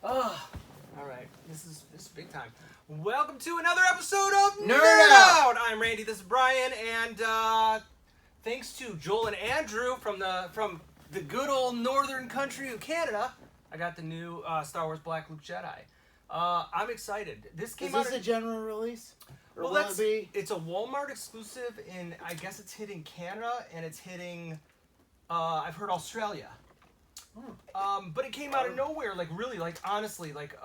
Oh, all right. This is big time. Welcome to another episode of Nerd Out. I'm Randy. This is Brian, and thanks to Joel and Andrew from the good old northern country of Canada, I got the new Star Wars Black Luke Jedi. I'm excited. This came out. Is this a general release? Or Well, will it be? it's a Walmart exclusive, and I guess it's hitting Canada, and it's hitting. I've heard Australia. But it came out of nowhere, like really, like honestly, like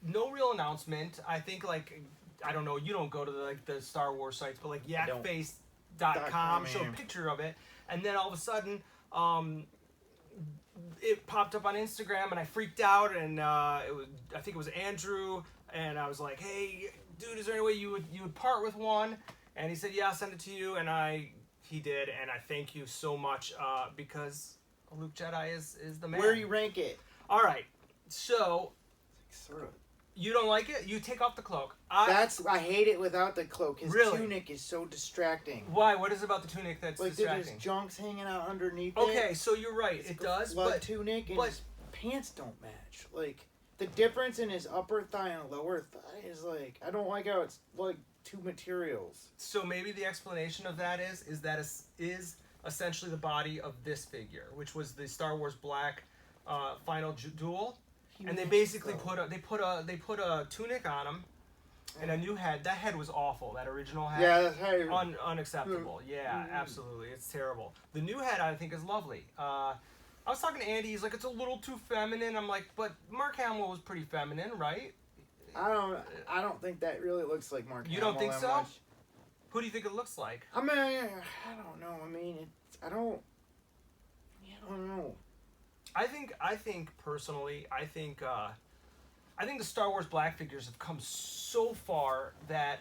no real announcement. I think like I don't know, you don't go to the Star Wars sites, but like yakface.com showed a picture of it, and then all of a sudden it popped up on Instagram, and I freaked out, and I think it was Andrew, and I was like, hey dude, is there any way you would part with one? And he said, yeah, I'll send it to you, and he did, and I thank you so much because Luke Jedi is the man. Where do you rank it? All right, so Sort of. you don't like it? You take off the cloak. I hate it without the cloak. His Really? tunic is so distracting. Why? What is it about the tunic that's Like distracting? there's junks hanging out underneath it. Okay, so you're right. It's It a does, flood but tunic and but- his pants don't match. Like the difference in his upper thigh and lower thigh is like I don't like how it's like two materials. so maybe the explanation of that is that is essentially the body of this figure, which was the Star Wars Black final duel. And they basically put a tunic on him, and a new head. That head was awful. That original head. Yeah, that's how Unacceptable. Yeah, absolutely. It's terrible. The new head I think is lovely. I was talking to Andy. He's like, it's a little too feminine. I'm like, but Mark Hamill was pretty feminine, right? I don't think that really looks like Mark You Hamill don't think that so? much. Who do you think it looks like? I mean, I don't know. I mean, I don't know. I think personally, I think the Star Wars Black figures have come so far that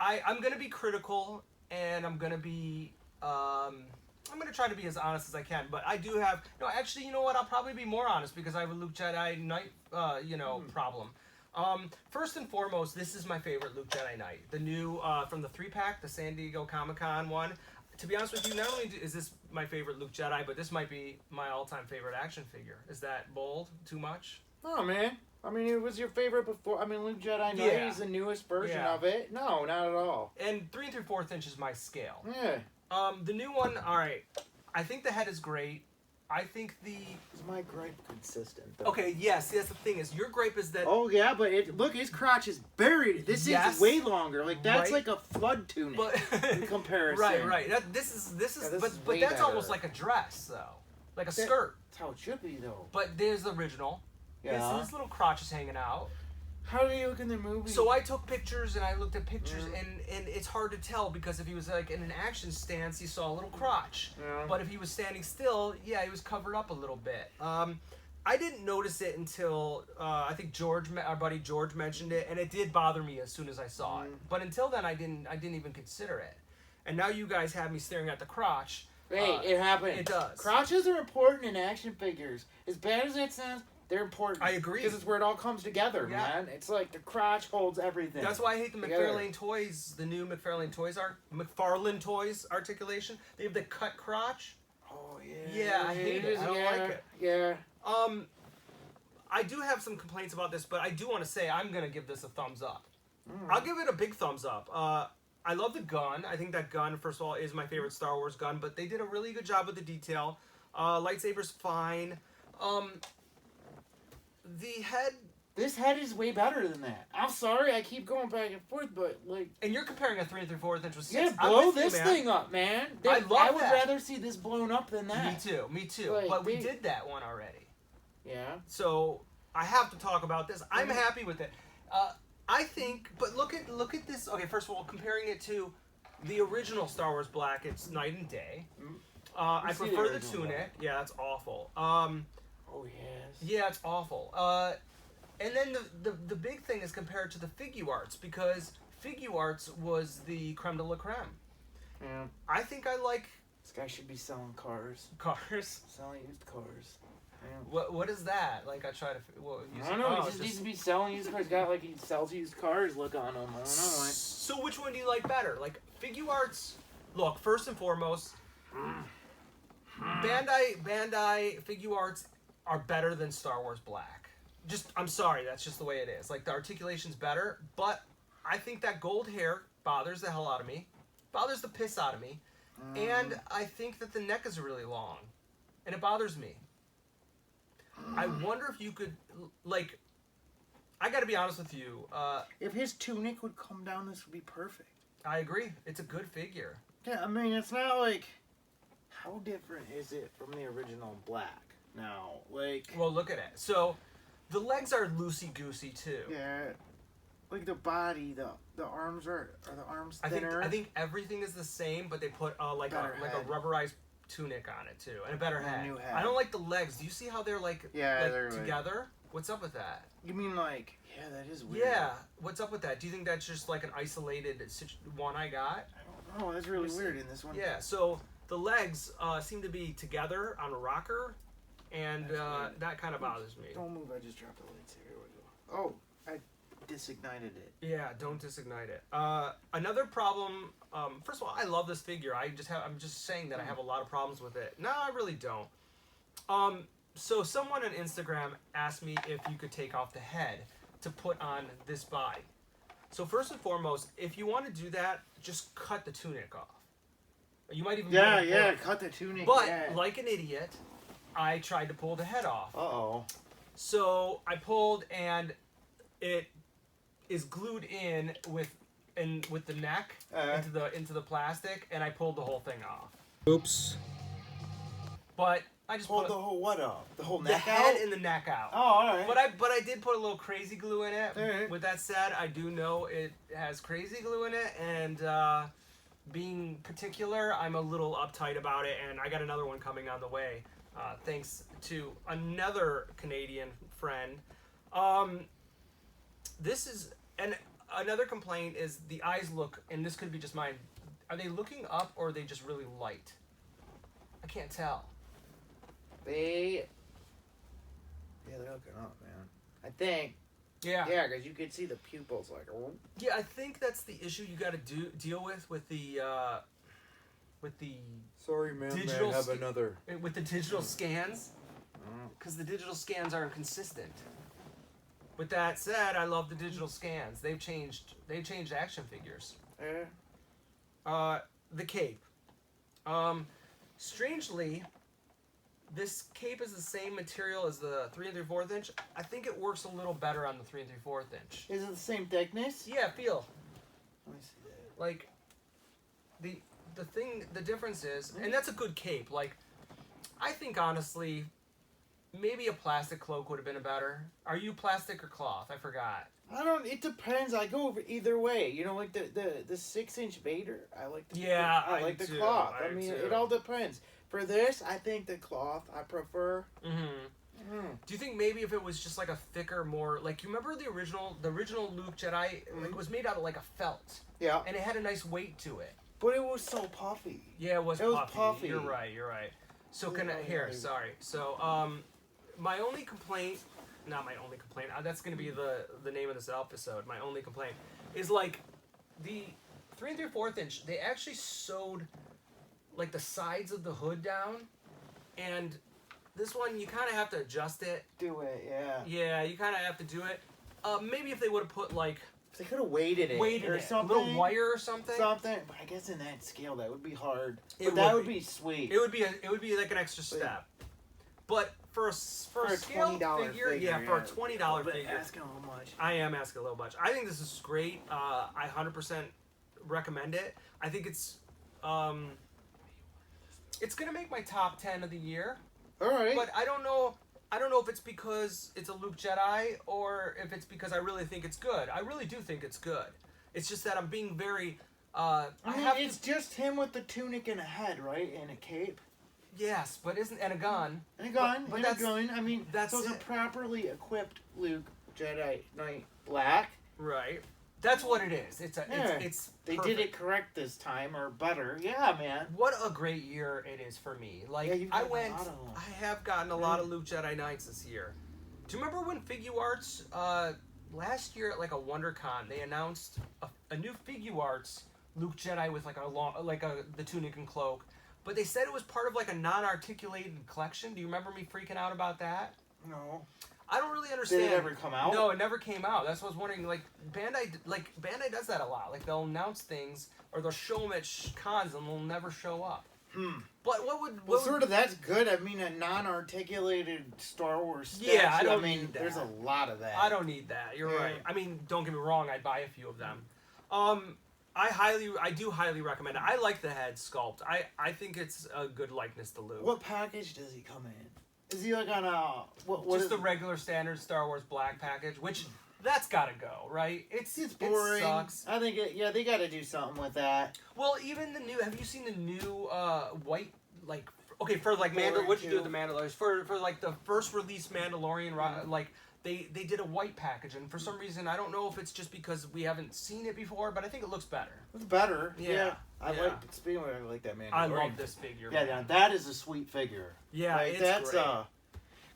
I'm gonna be critical, and I'm gonna be I'm gonna try to be as honest as I can. But I do have actually, you know what? I'll probably be more honest because I have a Luke Jedi Knight problem. First and foremost, this is my favorite Luke Jedi Knight, the new from the 3-pack, the San Diego Comic-Con one. To be honest with you, not only is this my favorite Luke Jedi, but this might be my all-time favorite action figure. Is that bold? Too much? Oh man, I mean, it was your favorite before. I mean, Luke Jedi Knight is the newest version of it. No, not at all. And 3 3/4 inch is my scale. Yeah. The new one, all right. I think the head is great. I think Is my gripe consistent? Though? Okay, yes, that's the thing is your gripe is that. Oh yeah, but look, his crotch is buried. This is way longer. Like that's right? like a flood tunic in comparison. Right. This is but that's better. almost like a dress though, like a skirt. That's how it should be though. But there's the original. Yeah. His little crotch is hanging out. How do you look in the movie? So I took pictures and I looked at pictures and it's hard to tell because if he was like in an action stance, you saw a little crotch. Yeah. But if he was standing still, yeah, he was covered up a little bit. I didn't notice it until I think our buddy George mentioned it, and it did bother me as soon as I saw it. But until then, I didn't even consider it. And now you guys have me staring at the crotch. Hey, it happened. It does. Crotches are important in action figures. As bad as it sounds, they're important. I agree. Because it's where it all comes together, man. It's like the crotch holds everything. That's why I hate the McFarlane Toys, the new McFarlane Toys articulation. They have the cut crotch. Oh, yeah. Yeah, I hate it. I don't like it. Yeah. I do have some complaints about this, but I do want to say I'm going to give this a thumbs up. I'll give it a big thumbs up. I love the gun. I think that gun, first of all, is my favorite Star Wars gun, but they did a really good job with the detail. Lightsaber's fine. The head... This head is way better than that. I'm sorry, I keep going back and forth, but like... And you're comparing a 3 3/4 inch with 6. Yeah, blow this thing up, man. I would rather see this blown up than that. Me too. Like, but we did that one already. Yeah. So I have to talk about this. I'm happy with it. I think, but look at this. Okay, first of all, comparing it to the original Star Wars Black, it's night and day. I prefer the tunic. Black. Yeah, that's awful. Oh yes. Yeah, it's awful. And then the big thing is compared to the Figuarts, because Figuarts was the creme de la creme. Yeah. I think I like... This guy should be selling cars. Cars? Selling used cars. Yeah. What is that? Like, I try to... I don't know. He just needs to be selling used cars. Got like he sells used cars look on him. I don't know. So which one do you like better? Like, Figuarts... Look, first and foremost, Bandai Figuarts are better than Star Wars Black. I'm sorry, that's just the way it is. Like, the articulation's better, but I think that gold hair bothers the hell out of me, bothers the piss out of me, and I think that the neck is really long, and it bothers me. I wonder if you could, like, I gotta be honest with you. If his tunic would come down, this would be perfect. I agree. It's a good figure. Yeah, I mean, it's not like... How different is it from the original Black now? Like... Well, look at it. So, the legs are loosey-goosey, too. Yeah. Like, the body, the arms are the arms thinner? I think everything is the same, but they put like a rubberized tunic on it, too. And a better head. New head. I don't like the legs. Do you see how they're, like they're together? What's up with that? You mean, like... Yeah, that is weird. Yeah. What's up with that? Do you think that's just, like, an isolated one I got? I don't know. That's really weird in this one. Yeah, so the legs seem to be together on a rocker, and that kind of bothers me. Don't move. I just dropped the lightsaber. Here we go. Oh, I disignited it. Yeah, don't disignite it. Another problem. First of all, I love this figure. I'm just saying that I have a lot of problems with it. No, I really don't. So someone on Instagram asked me if you could take off the head to put on this body. So first and foremost, if you want to do that, just cut the tunic off. You might even cut the tunic. But like an idiot, I tried to pull the head off. Uh-oh. So I pulled, and it is glued in with the neck into the plastic, and I pulled the whole thing off. Oops. But I just pulled the whole what off? The whole the neck head out? and the neck out. Oh, all right. But I did put a little crazy glue in it. Right. With that said, I do know it has crazy glue in it, and being particular, I'm a little uptight about it, and I got another one coming on the way, thanks to another Canadian friend. This is another complaint is the eyes look, and this could be just mine. Are they looking up, or are they just really light? I can't tell. They're looking up, man. I think. Yeah. Yeah, because you could see the pupils like. Oh. Yeah, I think that's the issue you got to deal with the. Sorry, man. Digital have another. With the digital scans, because the digital scans aren't consistent. With that said, I love the digital scans. They've changed action figures. The cape. Strangely, this cape is the same material as the 3 3/4 inch. I think it works a little better on the 3 3/4 inch. Is it the same thickness? Yeah, feel. Let me see that. Like, the difference is, and that's a good cape. Like, I think honestly, maybe a plastic cloak would have been better. Are you plastic or cloth? I forgot. It depends. I go either way. You know, like the 6-inch Vader. I like the I like the cloth. I mean, it all depends. For this, I think the cloth I prefer. Mm-hmm. Do you think maybe if it was just like a thicker, more like, you remember the original Luke Jedi? Like, it was made out of like a felt. Yeah. And it had a nice weight to it. But it was so puffy. Yeah, it was puffy. You're right. So sorry. So my only complaint, not my only complaint, that's going to be the name of this episode. My only complaint is, like, the 3 3/4 inch, they actually sewed like the sides of the hood down, and this one you kind of have to adjust it. Do it, yeah. Yeah, you kind of have to do it. Maybe if they would have put like, they could have weighted it or something. A little wire or something. But I guess in that scale that would be hard. But that would be sweet. It would be like an extra step. But for a scale figure, yeah, for a $20 figure. Asking a little much. I am asking a little much. I think this is great. I 100% recommend it. I think it's gonna make my top 10 of the year. All right. But I don't know if it's because it's a Luke Jedi or if it's because I really think it's good. I really do think it's good. It's just that I'm being very. It's just him with the tunic and a head, right, and a cape. Yes, but and a gun. And a gun. But a gun. I mean, that's a properly equipped Luke Jedi Knight Black. Right. That's what it is. It's they did it correct this time, or better. Yeah, man. What a great year it is for me. Like, I have gotten a lot of Luke Jedi Knights this year. Do you remember when Figuarts last year at like a WonderCon they announced a new Figuarts Luke Jedi with like the tunic and cloak. but they said it was part of like a non-articulated collection. Do you remember me freaking out about that? No. I don't really understand. Did it ever come out? No, it never came out. That's what I was wondering. Like Bandai does that a lot. Like they'll announce things or they'll show them at cons and they'll never show up. But sort of that's good. I mean, a non-articulated Star Wars statue. Yeah, I don't need that. There's a lot of that. I don't need that. You're right. I mean, don't get me wrong. I'd buy a few of them. I do highly recommend it. I like the head sculpt. I think it's a good likeness to Luke. What package does he come in? Is he like on a what? Just the regular standard Star Wars black package, which that's gotta go, right? It's boring. It sucks. I think they got to do something with that. Well, even the new. Have you seen the new white like? Okay, for like what'd you do with the Mandalorians? For like the first release Mandalorian, like they did a white package, and for some reason I don't know if it's just because we haven't seen it before, but I think it looks better. It's better. Yeah. I like that Mandalorian. I love this figure. Yeah, man. that is a sweet figure. Yeah, like, it's great.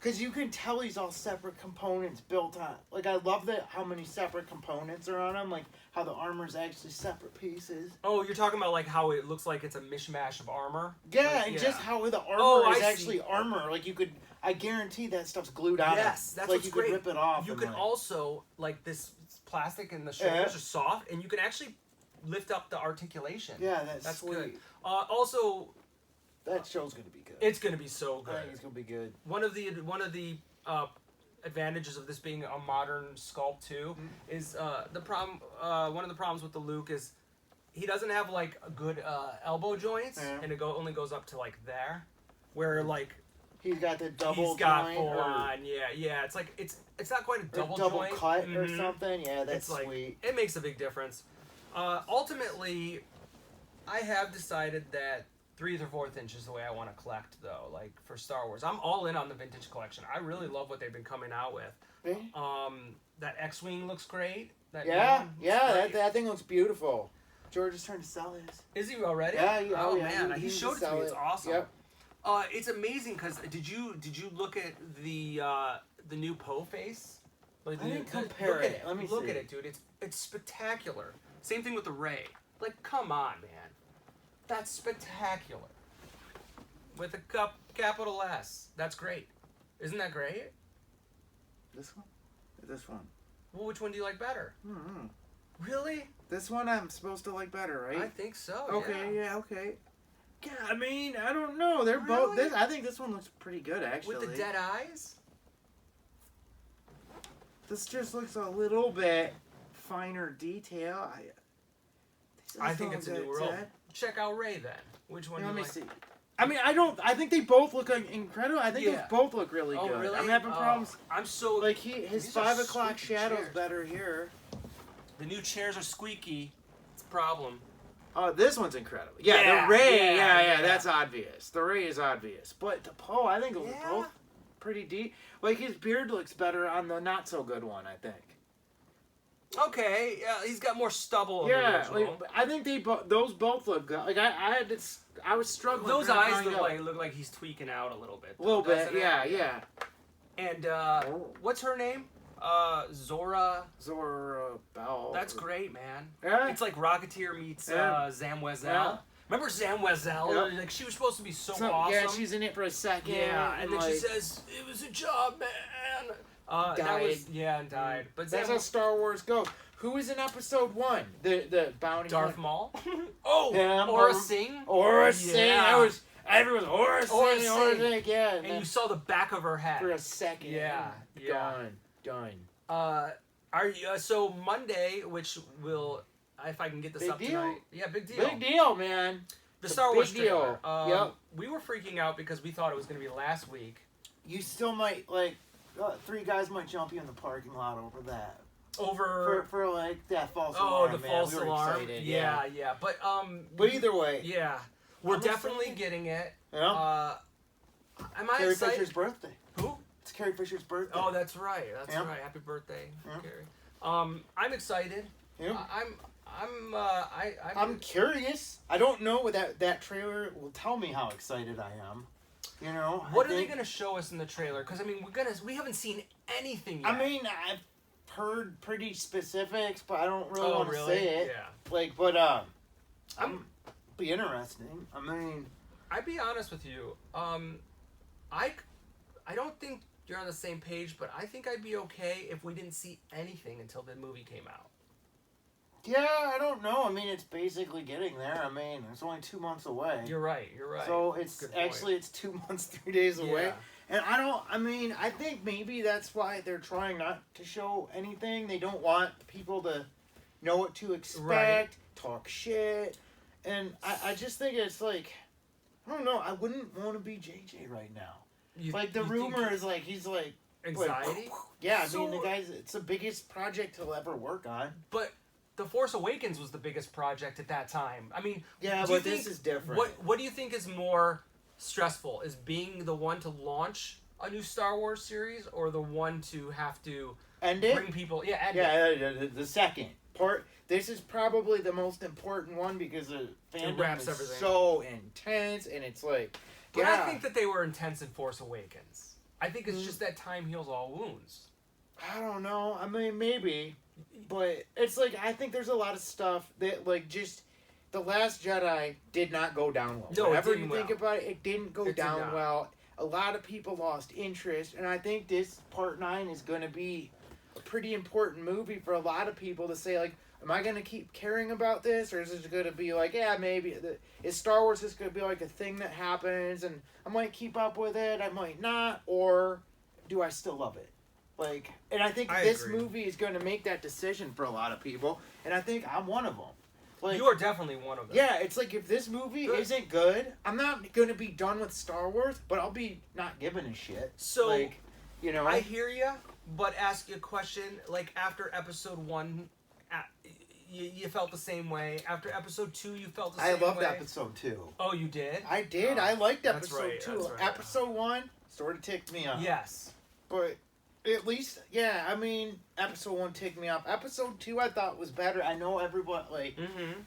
Because you can tell he's all separate components built on. Like, I love how many separate components are on him. Like, how the armor's actually separate pieces. Oh, you're talking about, like, how it looks like it's a mishmash of armor? Yeah, and just how the armor is actually armor. Like, you could... I guarantee that stuff's glued on. Yes, that's like what's you great. Could rip it off. You can also, like, this plastic and the shoulders are soft, and you can actually lift up the articulation. Yeah, that's sweet. Good. Also... That show's gonna be good. It's gonna be so good. I think it's gonna be good. One of the advantages of this being a modern sculpt too is the problem. One of the problems with the Luke is he doesn't have like a good elbow joints, and it only goes up to like there, where like he's got the double. He's got joint full on. Yeah. It's like it's not quite a double joint. Cut or something. Yeah, that's like, sweet. It makes a big difference. Ultimately, I have decided that 3 or 4 inches is the way I want to collect, though. Like for Star Wars, I'm all in on the vintage collection. I really love what they've been coming out with. That X-wing looks great. That thing looks beautiful. George is trying to sell his. Is he already? Yeah. Oh man, he showed it to me. It's awesome. Yep. It's amazing because did you look at the new Poe face? Like, I didn't compare it. Let me look see. at it, dude. It's spectacular. Same thing with the Rey. Like, come on, man. That's spectacular. With a capital S. That's great. Isn't that great? This one? This one. Well, which one do you like better? Mm-hmm. Really? This one I'm supposed to like better, right? I think so. Okay, okay. Yeah, I mean, I don't know. They're both. I think this one looks pretty good, actually. With the dead eyes? This just looks a little bit finer detail. I think it's a new world. Check out Rey then. Which one do you like? Let me see. I mean, I think they both look incredible. I think they both look really good. Really? I'm having problems. I'm so... Like, his 5 o'clock shadow's better here. The new chairs are squeaky. It's a problem. Oh, this one's incredible. Yeah, the Rey, that's obvious. The Rey is obvious. But the Poe, I think they're both pretty deep. Like, his beard looks better on the not-so-good one, I think. Okay, he's got more stubble on the original. Like, I think those both look good. Like, I was struggling. Those eyes look like he's tweaking out a little bit. A little bit, yeah. And what's her name? Zora Bell. That's great, man. Yeah. It's like Rocketeer meets Zamwezell. Yeah. Remember Zamwezell? Yeah. Like, she was supposed to be so awesome. Yeah, she's in it for a second. Yeah, and then she says, "It was a job, man." Died. And died. But that's how Star Wars goes. Who was in Episode 1? The bounty. Darth Maul. Aura Singh. Aura Singh. Everyone's Aura Singh. Yeah. And you saw the back of her head for a second. Yeah. Done. So Monday, which will, if I can get this up tonight. Yeah, big deal. Big deal, man. The Star Wars trailer. Yep. We were freaking out because we thought it was going to be last week. You still might, 3 guys might jump you in the parking lot over that. For like that false alarm. Oh, the false alarm. Excited, yeah. But either way. Yeah. We're definitely getting it. Yeah. Am I Carrie excited? Fisher's birthday. Who? It's Carrie Fisher's birthday. Oh, that's right. Right. Happy birthday, Carrie. I'm excited. Yeah. I'm curious. I don't know what that trailer will tell me how excited I am. You know. What are they gonna show us in the trailer? Because I mean, we haven't seen anything yet. I mean, I've heard pretty specifics, but I don't really want to say it. Yeah. But I'm be interesting. I mean, I'd be honest with you. I don't think you're on the same page, but I think I'd be okay if we didn't see anything until the movie came out. Yeah, I don't know. I mean, it's basically getting there. I mean, it's only 2 months away. You're right. So it's actually, it's 2 months, 3 days away. And I think maybe that's why they're trying not to show anything. They don't want people to know what to expect, talk shit. And I just think it's like, I don't know, I wouldn't want to be JJ right now. The rumor is like, he's like... Anxiety? Yeah, I mean, the guy's, it's the biggest project he'll ever work on. But The Force Awakens was the biggest project at that time. I mean... Yeah, but this is different. What do you think is more stressful? Is being the one to launch a new Star Wars series, or the one to have to bring people... Yeah, the second part. This is probably the most important one because the fandom is everything. So intense, and it's like... But I think that they were intense in Force Awakens. I think it's just that time heals all wounds. I don't know. I mean, maybe. But it's like, I think there's a lot of stuff that, like, just... The Last Jedi did not go down well. No, Whenever you think about it didn't go down well. A lot of people lost interest, and I think this Part 9 is going to be a pretty important movie for a lot of people to say, like, am I going to keep caring about this, or is it going to be like, yeah, maybe, is Star Wars just going to be like a thing that happens, and I might keep up with it, I might not, or do I still love it? Like, and I think this movie is going to make that decision for a lot of people, and I think I'm one of them. Like, you are definitely one of them. Yeah, it's like, if this movie isn't good, I'm not going to be done with Star Wars, but I'll be not giving a shit. So, like, you know, I hear you, but ask you a question, like, after Episode 1... You felt the same way. After Episode 2, you felt the same way. I loved Episode 2. Oh, you did? I did. I liked Episode 2. Right. Episode 1 sort of ticked me off. Yes. But at least, yeah, I mean, Episode 1 ticked me off. Episode 2 I thought was better. I know everyone, like,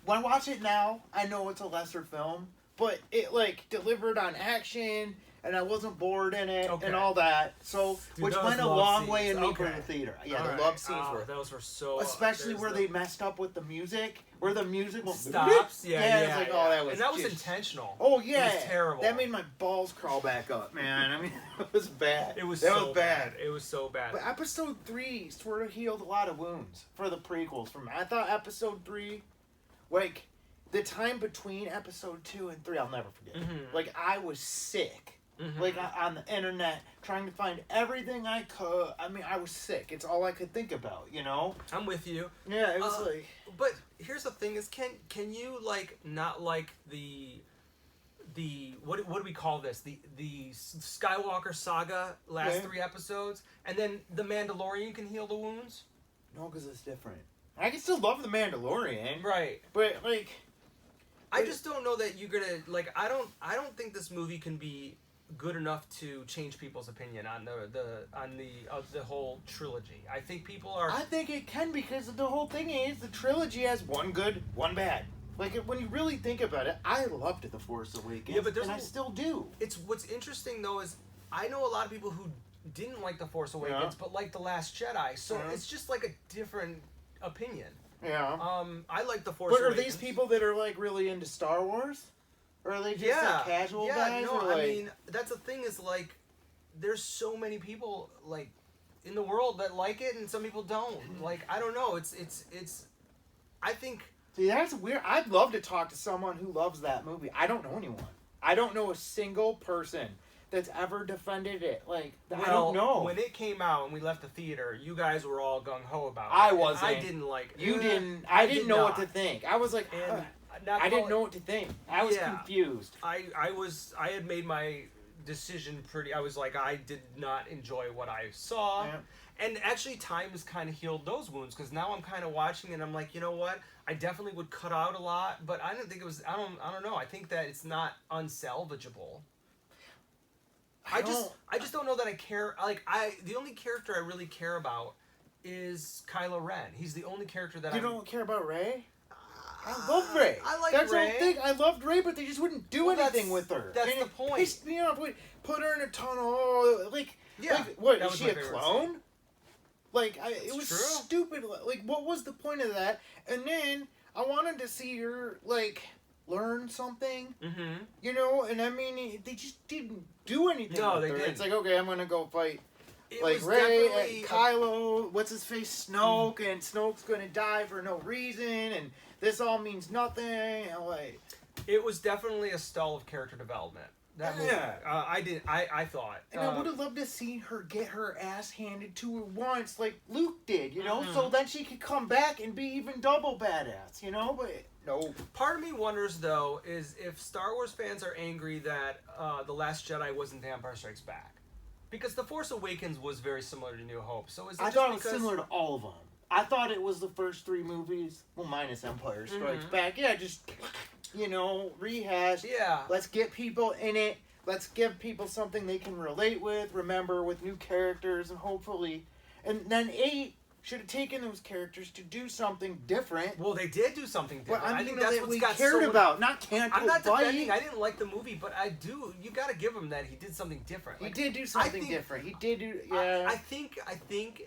when I watch it now, I know it's a lesser film, but it, like, delivered on action, and I wasn't bored in it, and all that. So, Dude, which went a long way in me from the theater. Yeah, the love scenes were. Those were so... Especially where they messed up with the music, where the music stops. Yeah, it's like, oh, that was... And that was intentional. Oh, yeah. It was terrible. That made my balls crawl back up, man. I mean, it was bad. It was so bad. It was so bad. But Episode 3 sort of healed a lot of wounds for the prequels for me. I thought Episode 3, like, the time between Episode 2 and 3, I'll never forget. Like, I was sick. Like, on the internet, trying to find everything I could. I mean, I was sick. It's all I could think about, you know? I'm with you. Yeah, it was like... But here's the thing is, can you, like, not like the what do we call this? The Skywalker saga last 3 episodes, and then The Mandalorian can heal the wounds? No, because it's different. I can still love The Mandalorian. Right. But, like... I just don't know that you're gonna, like, I don't think this movie can be good enough to change people's opinion on the whole trilogy. I think people are... I think it can, because the whole thing is the trilogy has one good, one bad. Like, when you really think about it, I loved The Force Awakens, and I still do. It's what's interesting, though, is I know a lot of people who didn't like The Force Awakens, but like The Last Jedi, so it's just like a different opinion. Yeah. I like The Force Awakens. But are these people that are, like, really into Star Wars? Or are they just like casual guys? No, like... I mean, that's the thing is, like, there's so many people, like, in the world that like it, and some people don't. Like, I don't know. It's I think... See, that's weird. I'd love to talk to someone who loves that movie. I don't know anyone. I don't know a single person that's ever defended it. Like, I don't know. When it came out and we left the theater, you guys were all gung-ho about it. I wasn't. I didn't like it. You didn't. I didn't know what to think. I was like... I didn't know what to think. I was confused. I had made my decision pretty... I was like, I did not enjoy what I saw. Yeah. And actually, time has kind of healed those wounds, because now I'm kind of watching and I'm like, you know what? I definitely would cut out a lot, but I didn't think it was... I don't know. I think that it's not unsalvageable. I just don't know that I care... Like, the only character I really care about is Kylo Ren. He's the only character that You don't care about Rey? I love Rey. I like That's Rey. the whole thing. I loved Rey, but they just wouldn't do anything with her. That's the point. Pissed me off. Put her in a tunnel. Like, what, is she a clone? Like, it was stupid. Like, what was the point of that? And then I wanted to see her, like, learn something. Mm-hmm. You know, and I mean, they just didn't do anything. No, they her. didn't. It's like, okay, I'm gonna go fight. It Like was Rey, definitely Kylo, what's his face, Snoke, and Snoke's gonna die for no reason, and this all means nothing. And like, it was definitely a stall of character development. That movie, I thought. And I would have loved to see her get her ass handed to her once, like Luke did, you know, so then she could come back and be even double badass, you know. But no. Part of me wonders, though, is if Star Wars fans are angry that The Last Jedi wasn't The Empire Strikes Back. Because The Force Awakens was very similar to New Hope. So is it I just thought it because... was similar to all of them. I thought it was the first 3 movies, well, minus Empire Strikes Back. Yeah, just, you know, rehash. Yeah. Let's get people in it. Let's give people something they can relate with, remember, with new characters, and hopefully... And then 8 should have taken those characters to do something different. Well, they did do something different. But I think that's what we got cared so about, not Canto I'm not Bight. defending. I didn't like the movie, but I do. You got to give him that he did something different. He did do something different. He did do, I think,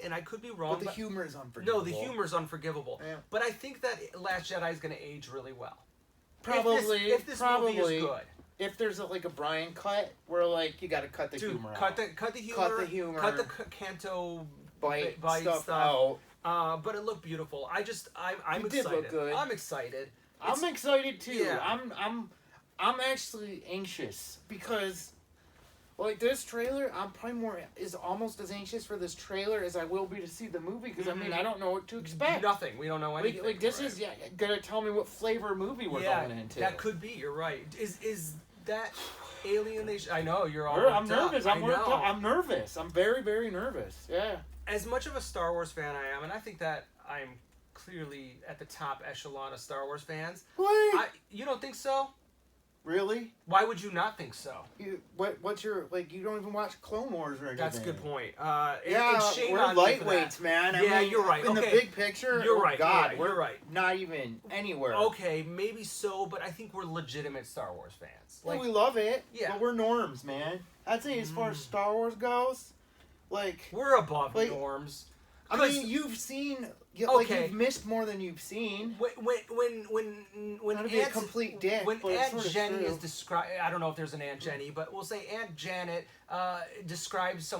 and I could be wrong. But the humor is unforgivable. No, the humor is unforgivable. Yeah. But I think that Last Jedi is going to age really well. Probably. If this movie is good. If there's like a Brian cut, where like you got to cut the humor out. Cut the humor. Cut the Canto Bight stuff out. But it looked beautiful. I'm excited. Did look good. I'm excited. I'm excited too. Yeah. I'm actually anxious because, like, this trailer, I'm probably almost as anxious for this trailer as I will be to see the movie because I mean I don't know what to expect. Nothing. We don't know anything. Like this is gonna tell me what flavor movie we're going into. That could be. You're right. Is that alienation? I know you're all. I'm nervous. I'm nervous. I'm very, very nervous. Yeah. As much of a Star Wars fan I am, and I think that I'm clearly at the top echelon of Star Wars fans. What? You don't think so? Really? Why would you not think so? What's your, like, you don't even watch Clone Wars or anything. That's a good point. Yeah, we're lightweights, man. I mean, you're right. In the big picture, you're right. God, you're right. Not even anywhere. Okay, maybe so, but I think we're legitimate Star Wars fans. Like, we love it, yeah. But we're norms, man. I'd say as far as Star Wars goes, like... We're above norms. I mean, you've seen... Like, you've missed more than you've seen. When Aunt, be a complete dick, when Aunt Jenny is described, I don't know if there's an Aunt Jenny, but we'll say Aunt Janet describes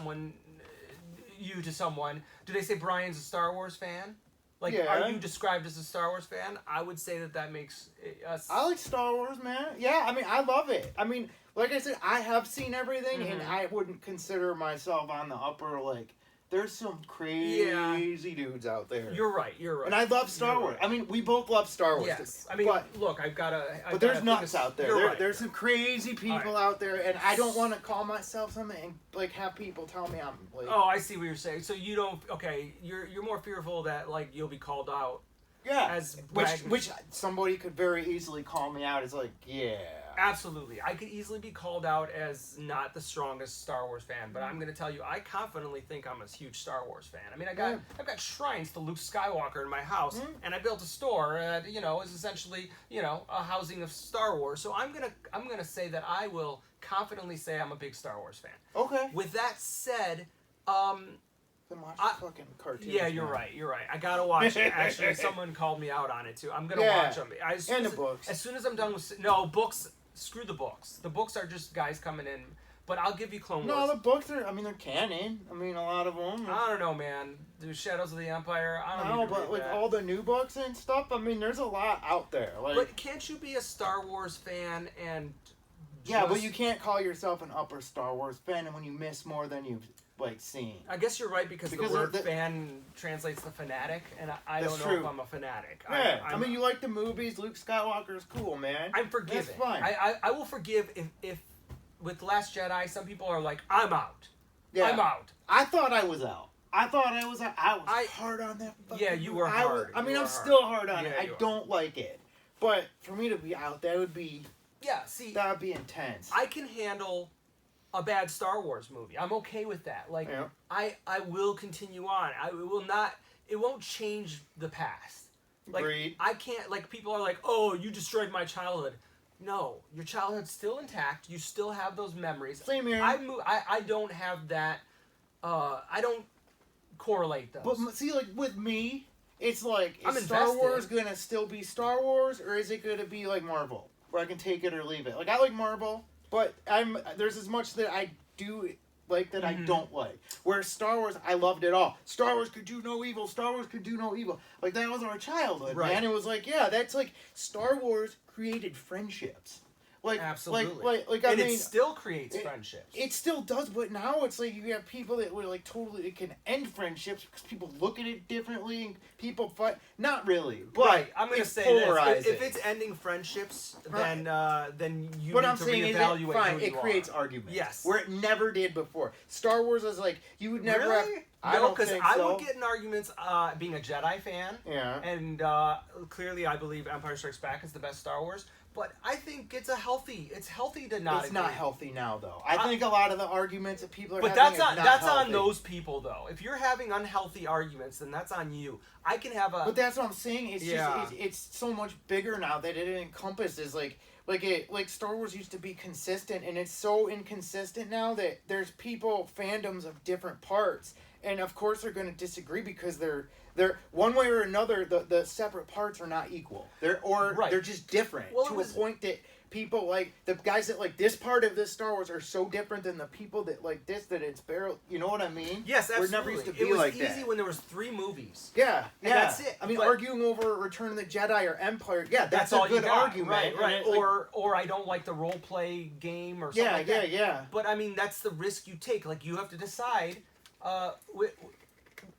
you to someone. Do they say Brian's a Star Wars fan? Like, are you described as a Star Wars fan? I would say that makes us. I like Star Wars, man. Yeah, I mean, I love it. I mean, like I said, I have seen everything, and I wouldn't consider myself on the upper, like. There's some crazy dudes out there. You're right. And I love Star Wars. Right. I mean, we both love Star Wars. Yes. I mean, look, But there's nuts out there. Right. There's some crazy people out there, and I don't want to call myself something and like have people tell me I'm like. Oh, I see what you're saying. So you don't. Okay, you're more fearful that like you'll be called out. Yeah. As which somebody could very easily call me out as like, yeah. Absolutely. I could easily be called out as not the strongest Star Wars fan, but I'm going to tell you, I confidently think I'm a huge Star Wars fan. I mean, I've got shrines to Luke Skywalker in my house, and I built a store that, is essentially, a housing of Star Wars. So I'm going to say that I will confidently say I'm a big Star Wars fan. Okay. With that said, then watch the fucking cartoons. Yeah, you're right. I gotta watch it. Actually, someone called me out on it too. I'm gonna watch them. And the books. As soon as I'm done with books, screw the books. The books are just guys coming in. But I'll give you Clone Wars. No, the books are. I mean, they're canon. I mean, a lot of them. I don't know, man. The Shadows of the Empire. I don't know. But with all the new books and stuff, I mean, there's a lot out there. Like, but can't you be a Star Wars fan and? Yeah, but you can't call yourself an upper Star Wars fan when you miss more than you've seen. I guess you're right because the word fan translates to fanatic, and I don't know if I'm a fanatic. Yeah, I mean, you like the movies. Luke Skywalker is cool, man. I'm forgiving. That's fine. I will forgive if with Last Jedi, some people are like, I'm out. Yeah. I'm out. I thought I was out. I was hard on that fucking Yeah, you were hard. I'm still hard on it. I don't like it. But for me to be out, that would be... Yeah, see... That would be intense. I can handle a bad Star Wars movie. I'm okay with that. Like, I will continue on. It won't change the past. Like, Agreed. I can't... Like, people are like, oh, you destroyed my childhood. No, your childhood's still intact. You still have those memories. Same here. I don't have that. I don't correlate those. But see, like with me, it's like, is Star Wars gonna still be Star Wars, or is it gonna be like Marvel? where I can take it or leave it. Like, I like Marvel, but there's as much that I do like that I don't like. Whereas Star Wars, I loved it all. Star Wars could do no evil. Star Wars could do no evil. Like, that was our childhood, man. It was like, yeah, that's like, Star Wars created friendships. Like, absolutely. Like I mean, it still creates friendships. It still does, but now it's like you have people that were like totally, it can end friendships because people look at it differently and people fight. Not really, but I'm going to say this. If it's ending friendships, then you need to reevaluate who it creates arguments. Yes. Where it never did before. Star Wars is like, you would never have... No, because I would get in arguments being a Jedi fan. Yeah. And clearly I believe Empire Strikes Back is the best Star Wars. But I think it's healthy to not. It's not healthy now, though. I think a lot of the arguments that people are having that's on those people, though. If you're having unhealthy arguments, then that's on you. I can have a. But that's what I'm saying. It's just it's so much bigger now that it encompasses like Star Wars used to be consistent, and it's so inconsistent now that there's fandoms of different parts, and of course they're going to disagree because they're one way or another, the separate parts are not equal. They're just different to a point that people like the guys that like this part of this Star Wars are so different than the people that like this that it's barely. You know what I mean? Yes, absolutely. It never used to be like that. It was easy when there was 3 movies. Yeah, and that's it. I mean, arguing over Return of the Jedi or Empire, that's all a good argument, right? Or I don't like the role play game or something like that. Yeah. But I mean, that's the risk you take. Like you have to decide.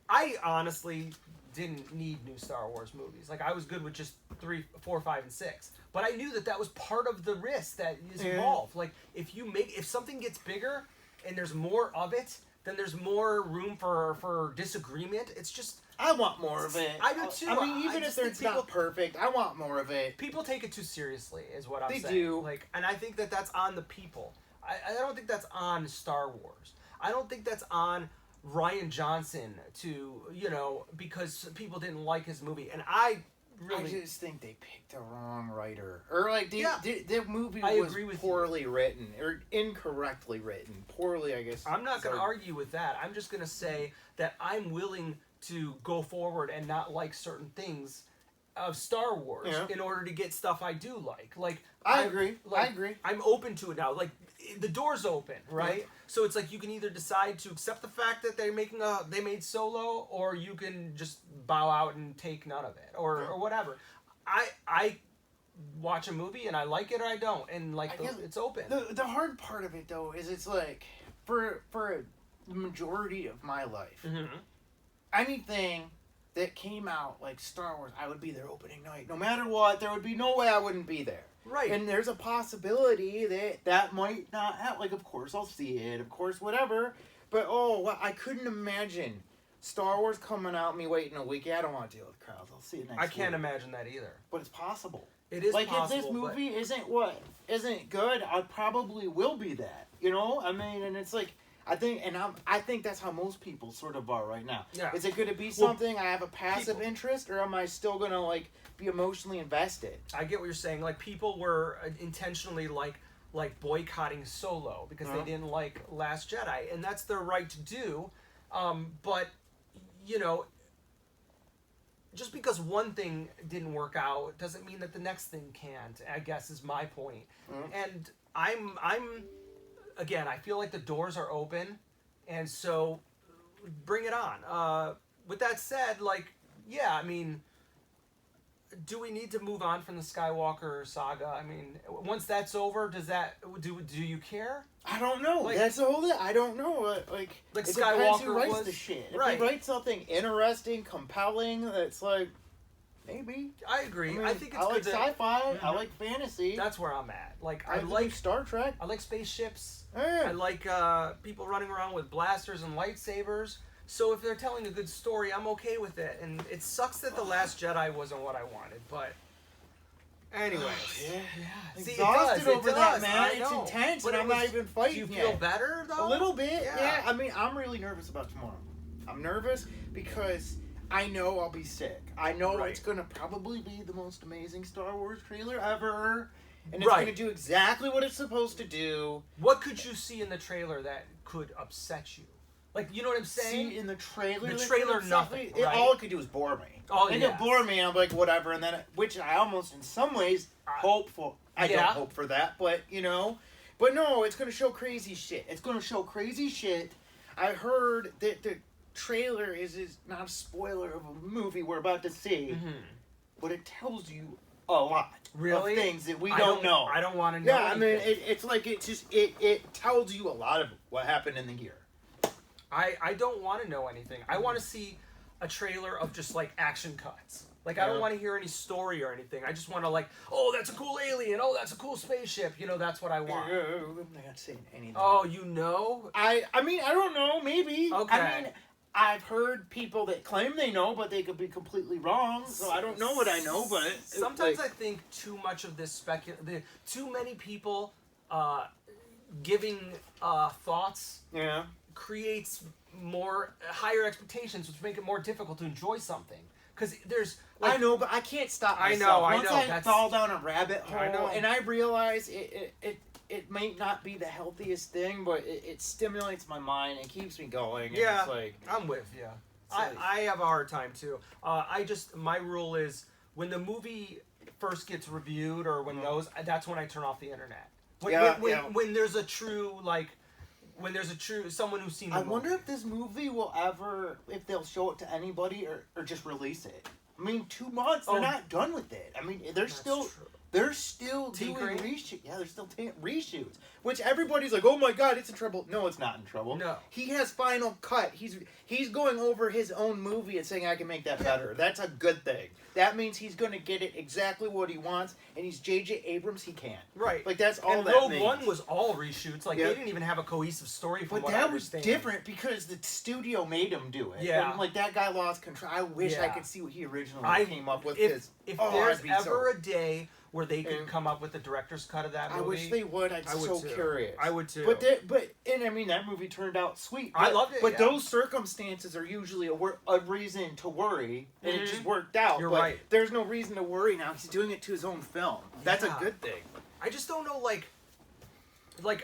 I honestly didn't need new Star Wars movies. Like I was good with just 3, 4, 5, and 6. But I knew that was part of the risk that is involved. Like if something gets bigger and there's more of it, then there's more room for disagreement. It's just I want more of it. I do too. I mean, even if it's not perfect, I want more of it. People take it too seriously, is what I'm saying. They do. Like, and I think that's on the people. I don't think that's on Star Wars. I don't think that's on Rian Johnson because people didn't like his movie, and I just think they picked the wrong writer, or like the movie was poorly written or incorrectly written. Poorly, I guess. I'm not going to argue with that. I'm just going to say that I'm willing to go forward and not like certain things of Star Wars in order to get stuff I do like. Like I agree. I'm open to it now. Like the door's open, right? Yeah. So it's like you can either decide to accept the fact that they made Solo, or you can just bow out and take none of it, or whatever. I watch a movie and I like it or I don't, and it's open. The hard part of it though is it's like for the majority of my life, anything that came out like Star Wars, I would be there opening night. No matter what, there would be no way I wouldn't be there. Right. And there's a possibility that might not happen. Like, of course I'll see it, of course, whatever. But, I couldn't imagine Star Wars coming out and me waiting a week. Yeah, I don't want to deal with crowds. I'll see it next week. I can't imagine that either. But it's possible. It is possible. Like, if this movie isn't good, I probably will be that. You know? I mean, and it's like... I think that's how most people sort of are right now. Yeah. Is it going to be something I have a passive interest, or am I still going to be emotionally invested? I get what you're saying. Like people were intentionally like boycotting Solo because they didn't like Last Jedi, and that's their right to do. But just because one thing didn't work out doesn't mean that the next thing can't. I guess is my point. And I'm. Again, I feel like the doors are open, and so bring it on. With that said, I mean, do we need to move on from the Skywalker saga? I mean, once that's over, do you care? I don't know. That's the whole thing. I don't know. Like it Skywalker depends who writes the shit. If right. they write something interesting, compelling, that's maybe. I agree. I think it's I like good sci-fi. I like fantasy. That's where I'm at. I like Star Trek. I like spaceships. Yeah. I like people running around with blasters and lightsabers. So if they're telling a good story, I'm okay with it. And it sucks that The Last Jedi wasn't what I wanted, but anyways. See, exhausted over that, man. I it's know. intense, but and I'm not even fighting yet. Do you feel better, though? A little bit, yeah. I mean, I'm really nervous about tomorrow. I'm nervous because I know I'll be sick. I know it's going to probably be the most amazing Star Wars trailer ever. And it's going to do exactly what it's supposed to do. What could you see in the trailer that could upset you? Like, you know what I'm saying? See, in the trailer, nothing. All it could do was bore me. Oh, it could bore me, and I'm like, whatever. And then, which I almost, in some ways, hope for. I don't hope for that, but But no, it's gonna show crazy shit. I heard that the trailer is not a spoiler of a movie we're about to see, but it tells you a lot of things that we don't know. I don't want to know. Yeah, anything. I mean, it's like it tells you a lot of what happened in the year. I don't want to know anything. I want to see a trailer of just like action cuts. Like, I don't want to hear any story or anything. I just want to, like, oh, that's a cool alien. Oh, that's a cool spaceship. That's what I want. I'm not saying anything. Oh, you know? I mean, I don't know. Maybe. Okay. I mean, I've heard people that claim they know, but they could be completely wrong. So I don't know what I know, but... Sometimes I think too much of this too many people giving thoughts creates higher expectations, which make it more difficult to enjoy something. Because there's... I know, but I can't stop myself. Once I fall down a rabbit hole, and I realize it might not be the healthiest thing, but it stimulates my mind and keeps me going. And yeah, it's like, I'm with you. I have a hard time, too. My rule is, when the movie first gets reviewed, or when that's when I turn off the internet. When there's a true, like... When there's someone who's seen the movie. I wonder if this movie will ever, if they'll show it to anybody or just release it. I mean, 2 months, they're not done with it. I mean, they're still doing reshoots. Yeah, they're still reshoots. Which everybody's like, oh my god, it's in trouble. No, it's not in trouble. No. He has final cut. He's going over his own movie and saying, I can make that better. That's a good thing. That means he's going to get it exactly what he wants, and he's J.J. Abrams, he can't. Right. Like, that's all and that Rogue means. One was all reshoots. Like, they didn't even have a cohesive story from what I understand. But that was different because the studio made him do it. Yeah. And, like, that guy lost control. I wish I could see what he originally came up with. If there's ever a day where they could come up with the director's cut of that movie... I wish they would. I'm so curious. I would, too. And I mean, that movie turned out sweet. I loved it, But those circumstances are usually a reason to worry, and it just worked out. You're right. There's no reason to worry now. He's doing it to his own film. That's a good thing. I just don't know, like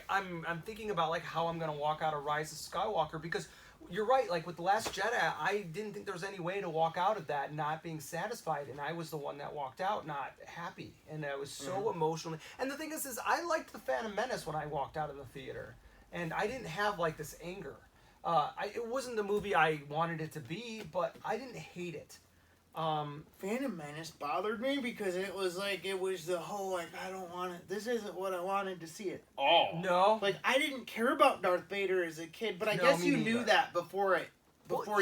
I'm thinking about, like, how I'm going to walk out of Rise of Skywalker, because... You're right, like with The Last Jedi, I didn't think there was any way to walk out of that not being satisfied, and I was the one that walked out not happy, and I was so emotionally... And the thing is I liked The Phantom Menace when I walked out of the theater, and I didn't have, like, this anger. It wasn't the movie I wanted it to be, but I didn't hate it. Phantom Menace bothered me because it was the whole, like, I don't want it. This isn't what I wanted to see at all. No. Like, I didn't care about Darth Vader as a kid, but I guess you knew that before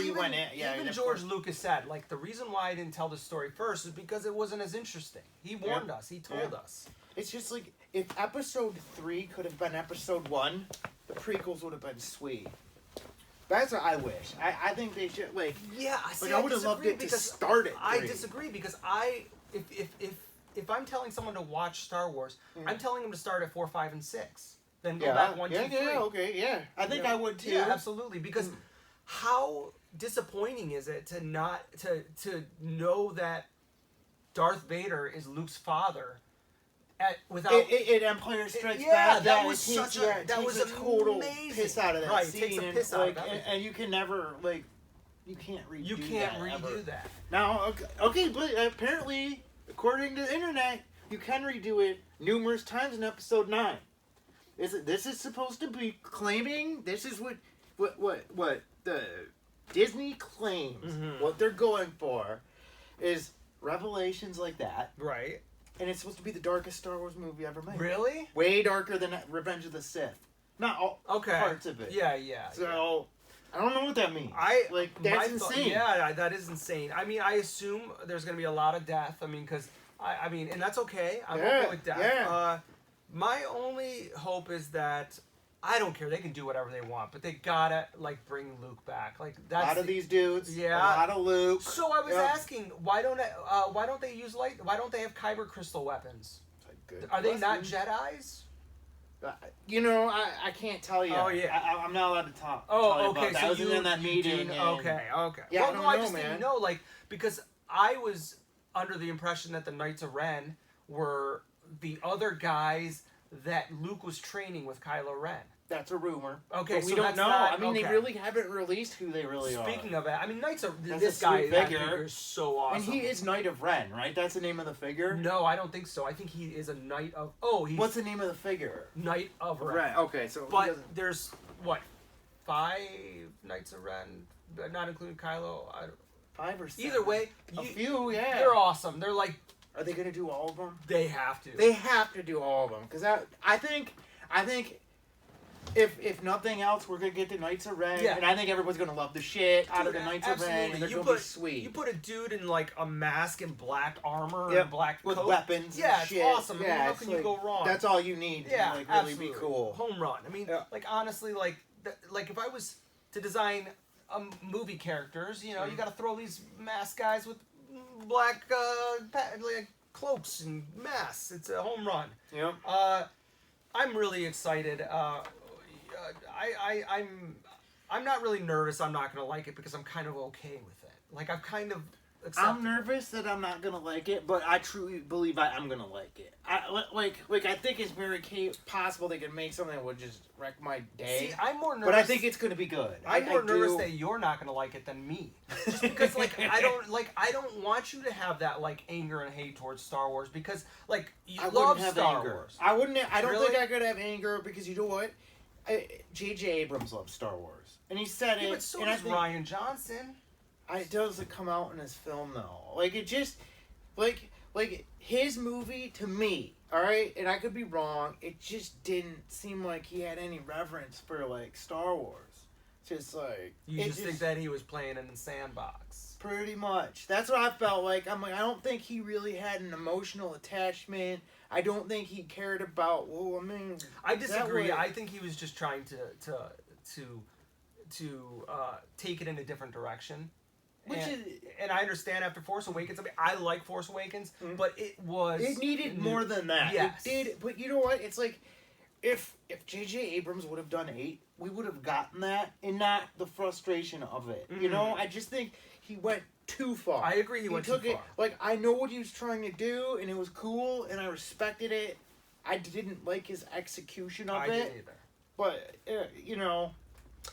you went in. Yeah, even George Lucas said, like, the reason why I didn't tell the story first is because it wasn't as interesting. He warned us. He told us. It's just like, if Episode 3 could have been Episode 1, the prequels would have been sweet. That's what I wish. I think they should, like... Yeah, see, I would have loved it to start it. I disagree, because if I'm telling someone to watch Star Wars, I'm telling them to start at 4, 5, and 6. Then go back 1, 2, 3. Yeah, okay, yeah. I think I would, too. Yeah, absolutely, because how disappointing is it to not... to know that Darth Vader is Luke's father... without Empire Strikes Back, that was a total amazing piss out of that scene. Takes a piss out of everything. And you can never, like, you can't redo that. Now, okay, but apparently, according to the internet, you can redo it numerous times in Episode 9. This is supposed to be claiming, this is what the Disney claims, what they're going for, is revelations like that. Right. And it's supposed to be the darkest Star Wars movie ever made. Really? Way darker than Revenge of the Sith. Not all parts of it. Yeah. So, I don't know what that means. That's insane. Yeah, that is insane. I mean, I assume there's going to be a lot of death. I mean, because, and that's okay. I'm okay with death. Yeah. My only hope is that... I don't care. They can do whatever they want, but they gotta, like, bring Luke back. Like, that's a lot of these dudes. Yeah. A lot of Luke. So I was asking, why don't they use why don't they have kyber crystal weapons? Are they not Jedis? I can't tell you. Oh yeah. I'm not allowed to talk. Oh, okay. So I was in that meeting. Okay. Yeah, well, I just didn't know, like, because I was under the impression that the Knights of Ren were the other guys that Luke was training with Kylo Ren. That's a rumor. Okay, but we so don't that's know. not, I mean, okay. they really haven't released who they really are. Speaking of it, I mean, Knights of That's this a guy sweet that figure. figure is so awesome. And he is Knight of Ren, right? That's the name of the figure? No, I don't think so. I think he is a Knight of... Oh, he's... What's the name of the figure? Knight of Ren. Ren. Okay, so But there's, what, 5 Knights of Ren? Not including Kylo? 5 or 7. Either way... A few, yeah. They're awesome. They're like... Are they going to do all of them? They have to. They have to do all of them. Because I think... If nothing else, we're going to get the Knights of Ren, and I think everyone's going to love the shit out of the Knights of Ren, and they're going to be sweet. You put a dude in, like, a mask and black armor and black with coat. weapons yeah, and shit. It's awesome. Yeah, how can you go wrong? That's all you need to, like, really absolutely. be cool. Home run. I mean, like, honestly, like if I was to design movie characters, you know, you got to throw these mask guys with black like, cloaks and masks. It's a home run. Yeah. I'm really excited. I'm not really nervous. I'm not gonna like it because I'm kind of okay with it. Like I've kind of accepted. I'm nervous that I'm not gonna like it, but I truly believe I'm gonna like it. I think it's very possible they could make something that would just wreck my day. See, I'm more nervous. But I think it's gonna be good. I'm more nervous that you're not gonna like it than me, just because like I don't want you to have that like anger and hate towards Star Wars because like you love Star Wars. I wouldn't. I don't Really? think I could have anger because you know what? J.J. Abrams loves Star Wars, and he said it. But so and does Rian Johnson. It doesn't come out in his film though. Like it just, like his movie to me. All right, and I could be wrong. It just didn't seem like he had any reverence for like Star Wars. Just like you just think that he was playing in the sandbox. Pretty much. That's what I felt like. I'm like, I don't think he really had an emotional attachment. I don't think he cared about. Well, I mean, I disagree. I think he was just trying to take it in a different direction. And I understand after Force Awakens. I mean, I like Force Awakens, but it needed more than that. Yes. It did, but you know what? It's like if J.J. Abrams would have done 8, we would have gotten that, and not the frustration of it. Mm-hmm. You know, I just think he went too far. I agree. He went too far. Like I know what he was trying to do, and it was cool, and I respected it. I didn't like his execution of it. I didn't either. But you know.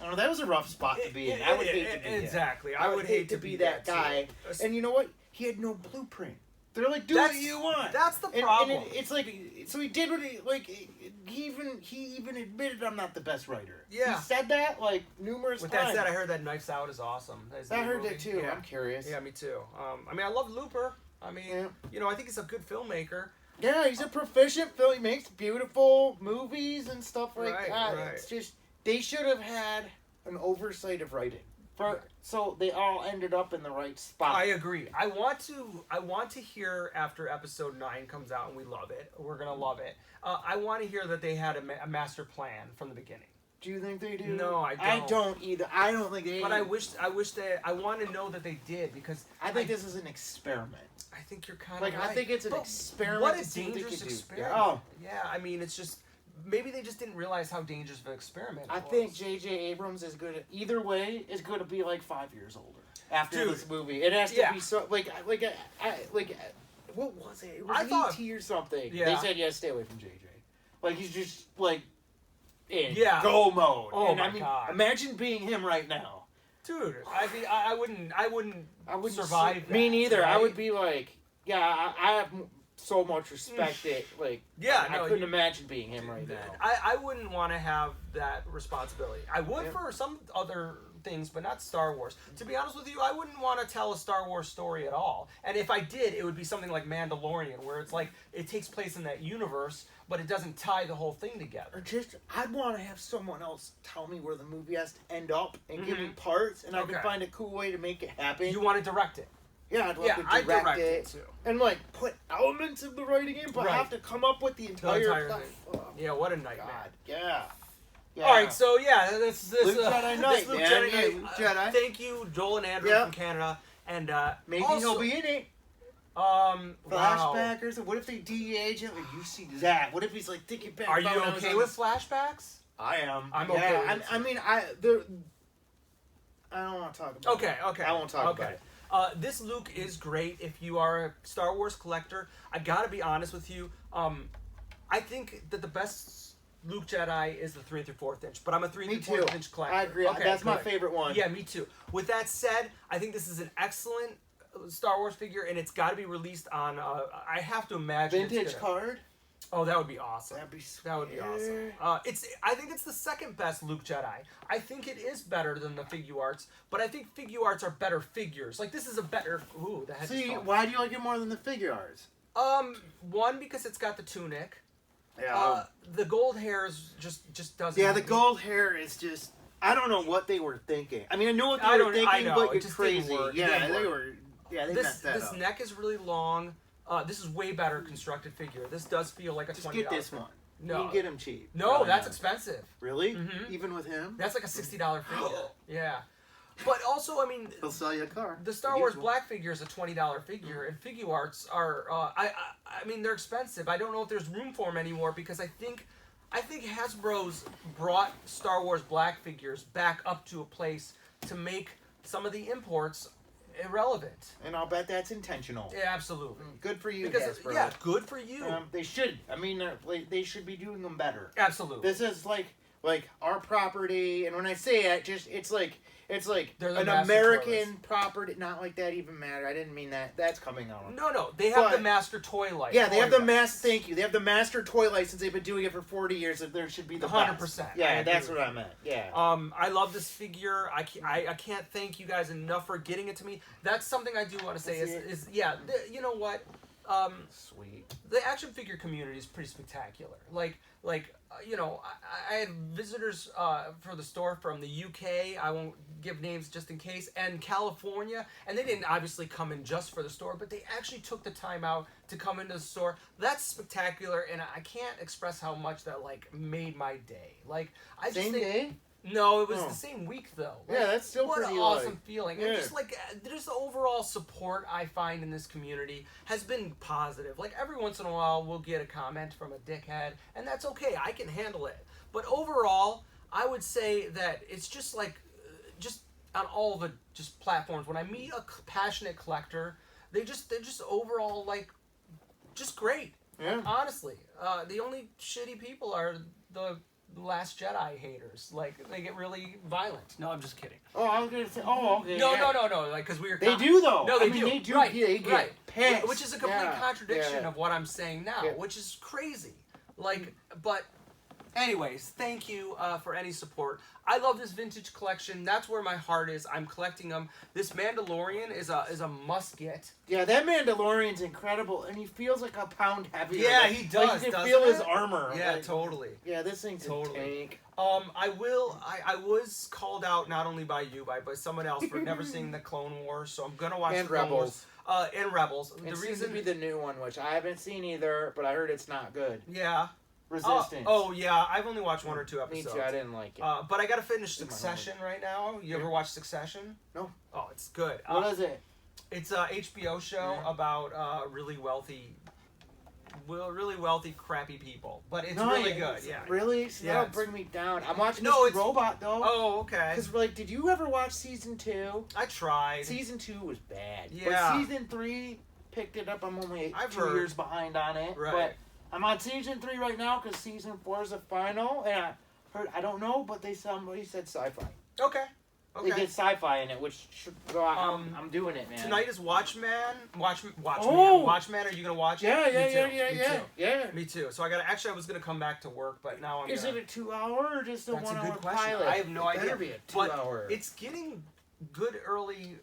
Oh, that was a rough spot to be in. I would hate to be exactly. I would hate to be that guy. And you know what? He had no blueprint. They're like, do what you want. That's the problem. And it's like, so he did what he like. He even admitted I'm not the best writer. Yeah, he said that like numerous times. With that said, I heard that Knives Out is awesome. I heard that too. Yeah. I'm curious. Yeah, me too. I mean, I love Looper. I mean, you know, I think he's a good filmmaker. Yeah, he's a proficient film. He makes beautiful movies and stuff like that. Right. It's just they should have had an oversight of writing. So they all ended up in the right spot. I agree. I want to hear after episode 9 comes out and we love it. We're gonna love it. I want to hear that they had a master plan from the beginning. Do you think they do? No, I don't. I don't either. I don't think they. But I wish I want to know that they did because I think this is an experiment. I think you're kind of like right. I think it's an experiment. What a dangerous experiment! Oh, yeah. I mean, it's just. Maybe they just didn't realize how dangerous of an experiment it was. I think J.J. Abrams is good at either way. Is going to be like 5 years older after this movie. It has to be so like what was it? It was E.T. or something. Yeah. They said stay away from J.J. Like he's just like in go mode. Oh and, my God! Imagine being him right now, dude. I wouldn't survive. That, me neither. Right? I would be like, I have so much respect that like I couldn't imagine being him right now. I wouldn't want to have that responsibility. I would for some other things, but not Star Wars. To be honest with you, I wouldn't want to tell a Star Wars story at all. And if I did, it would be something like Mandalorian, where it's like it takes place in that universe, but it doesn't tie the whole thing together. Or just, I'd want to have someone else tell me where the movie has to end up and give me parts, and I can find a cool way to make it happen. You want to direct it? Yeah, I'd love to direct it too. And like put elements of the writing in, but have to come up with the entire thing. Yeah, what a nightmare. God, yeah. All right, so this Luke Jedi Knight, Luke man. Jedi Knight. Thank you, Joel and Andrew from Canada, and maybe also, he'll be in it. Flashback or something. What if they de-age him? Like, you see that? What if he's like thinking back? Are you okay with flashbacks? I am. I'm okay. With I mean, I don't want to talk about. Okay. I won't talk about it. This Luke is great if you are a Star Wars collector. I gotta be honest with you. I think that the best Luke Jedi is the 3 through 4th inch, but I'm a 3 Me through 4th inch collector. I agree. Okay, That's my good. favorite one. Yeah, me too. With that said, I think this is an excellent Star Wars figure, and it's got to be released on. I have to imagine Vintage card. Oh, that would be awesome. That'd be sweet. That would be awesome. I think it's the second best Luke Jedi. I think it is better than the Figuarts, but I think Figuarts are better figures. Like this is a better. Ooh, the head. See, why do you like it more than the Figuarts? One because it's got the tunic. Yeah. The gold hair is just doesn't. Yeah, the gold hair is just. I don't know what they were thinking. I mean, I know what they were thinking, but it's crazy. Yeah, they were. Yeah, they messed that up. This neck is really long. This is way better constructed figure. This does feel like a $20. Just get this one. No, you can get him cheap. No, that's expensive. Really? Mm-hmm. Even with him? That's like a $60 figure. Yeah. But also, I mean, he'll sell you a car. The Star Wars Black figure is a $20 figure, and Figuarts are. I mean, they're expensive. I don't know if there's room for them anymore because I think Hasbro's brought Star Wars Black figures back up to a place to make some of the imports irrelevant. And I'll bet that's intentional. Yeah, absolutely. Good for you, because, Hasbro. Yeah, good for you. They should. I mean, they should be doing them better. Absolutely. This is like our property, and when I say it, it's like an American property. Not like that even matter. I didn't mean that. That's coming out. No. They have the master toy license. Yeah, they have the master. Thank you. They have the master toy license. They've been doing it for 40 years. And there should be the 100%. Yeah, that's what I meant. Yeah. I love this figure. I can't thank you guys enough for getting it to me. That's something I do want to say is you know what? Sweet. The action figure community is pretty spectacular. You know, I had visitors for the store from the UK. I won't give names just in case, and California, and they didn't obviously come in just for the store, but they actually took the time out to come into the store. That's spectacular, and I can't express how much that made my day. Same day? No, it was the same week though. Yeah, that's still what pretty an awesome feeling. Yeah. And just the overall support I find in this community has been positive. Every once in a while we'll get a comment from a dickhead, and that's okay. I can handle it. But overall, I would say that it's just on all the platforms. When I meet a passionate collector, they're just overall just great. Yeah. Honestly, the only shitty people are the Last Jedi haters. They get really violent. No, I'm just kidding. Oh, I was gonna say. Oh, okay. No. Because we were. They do though. No, they do. do. They do. Right. They get pissed. Which is a complete contradiction of what I'm saying now, which is crazy. But. Anyways, thank you for any support. I love this vintage collection. That's where my heart is. I'm collecting them. This Mandalorian is a must get. Yeah, that Mandalorian's incredible, and he feels like a pound heavier. Yeah, he does. You can feel his armor. Yeah, totally. Yeah, this thing's a tank. I was called out not only by you, by someone else for never seeing the Clone Wars, so I'm gonna watch and Clone Rebels. Wars. And Rebels. The reason to be the new one, which I haven't seen either, but I heard it's not good. Yeah. Resistance. Yeah, I've only watched 1 or 2 episodes. Me too, I didn't like it. But I gotta finish Succession right now. You ever watch Succession? No. Oh, it's good. What is it? It's a HBO show about really wealthy, crappy people. But it's really good. Yeah. Really? See, that'll bring me down. I'm watching it's Robot though. Oh, okay. Because did you ever watch season 2? I tried. Season 2 was bad. Yeah. But season 3 picked it up. I'm only 2 years behind on it. Right. But I'm on season 3 right now because season 4 is the final, and I don't know, but somebody said sci-fi. Okay. They did sci-fi in it, which should go. I'm doing it, man. Tonight is Watchmen. Watchmen. Oh! Watchmen. Are you gonna watch it? Yeah. Me too. So I was gonna come back to work, but now I'm. Is it a 2-hour or just a 1-hour That's a good question. pilot? I have no idea. Better be a 2-hour. It's getting good early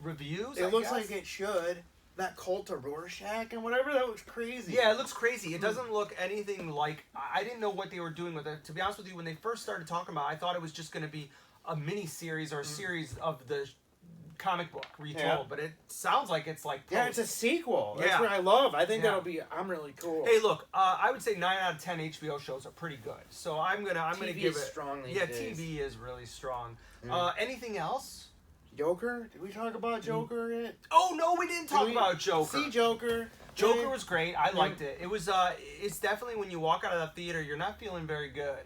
reviews. It looks like it should. That cult of Rorschach and whatever, that looks crazy. Yeah, it looks crazy. It doesn't look anything like... I didn't know what they were doing with it. To be honest with you, when they first started talking about it, I thought it was just going to be a mini-series or a series of the comic book retold, but it sounds like it's Yeah, it's a sequel. That's what I love. I think that'll be... I'm really cool. Hey, look, I would say 9 out of 10 HBO shows are pretty good. So I'm gonna give it... strong these days. TV is really strong. Anything else? Joker? Did we talk about Joker yet? Oh, no, we didn't talk about Joker. See Joker. Joker was great. I liked it. It was, it's definitely when you walk out of the theater, you're not feeling very good.